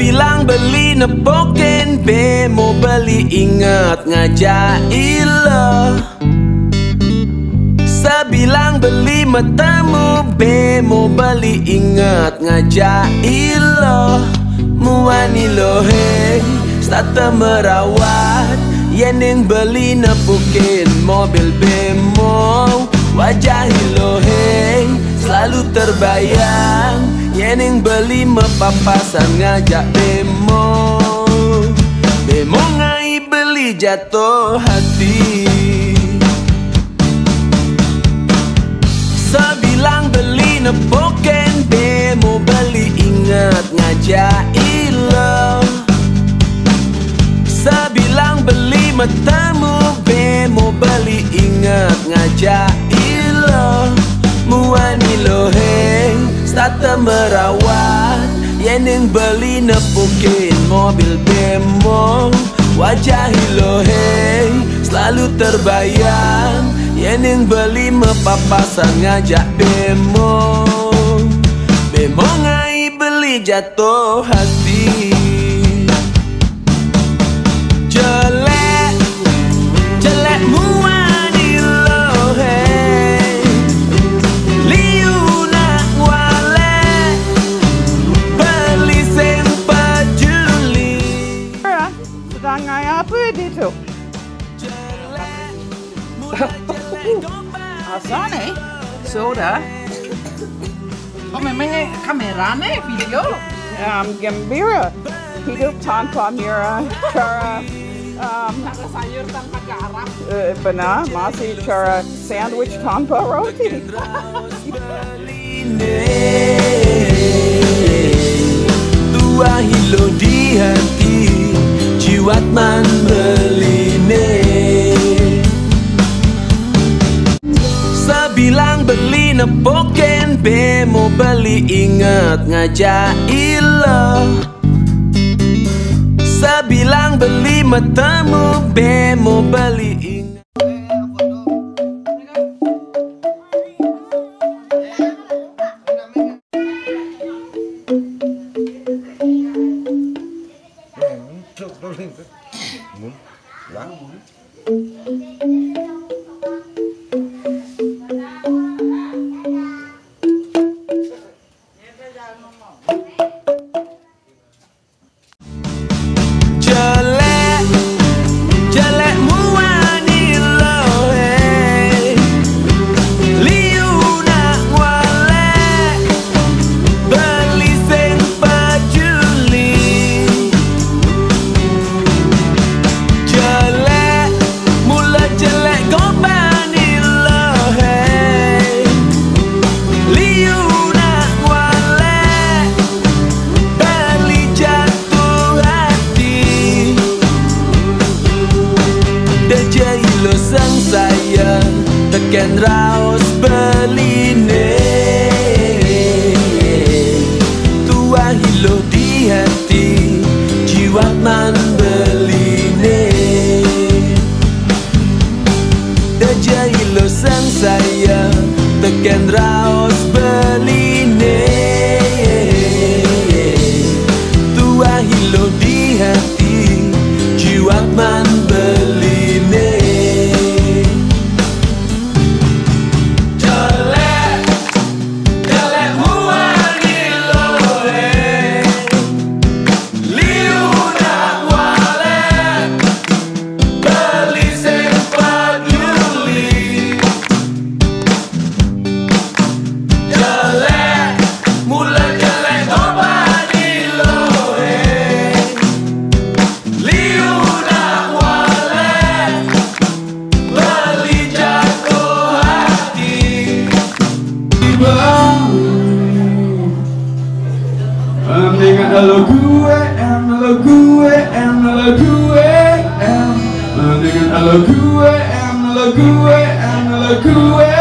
Bilang beli nepoken be mau beli ingat ngajak ilo. Sebilang beli metemu be mau beli ingat ngajak ilo. Muani lo he stata merawat yening beli nepoken mobil bemo. Wajah lo he selalu terbayang yening beli mepapasan ngajak bemo. Bemo ngai beli jatuh hati. Sebilang beli nepoken bemo beli ingat ngajak ilo. Sebilang beli metemu bemo beli ingat ngajak ilo. Muani lo he stata merawat yening beli nepoken mobil bemo. Wajah lo he selalu terbayang yening beli mepapasan ngajak bemo. Bemo ngai beli jatuh hati. Jelek jelek muani lo he dito. Asane, soda. May kamera na video. Gembira. Hidup tanpa mira, cara sayur tanpa garam. Benar, masih cara sandwich tanpa roti. Tua hilo di hati jiwat man beline. Sebilang beli nepoken bemo beli ingat ngajak ilo. Sebilang beli metemu bemo beli ingat. Tekan raos beline. Tua hilo di hati jiwat man beline. Deja hilo sang saya tekan raos beline. lo gue lo gue lo gue lo gue lo gue lo gue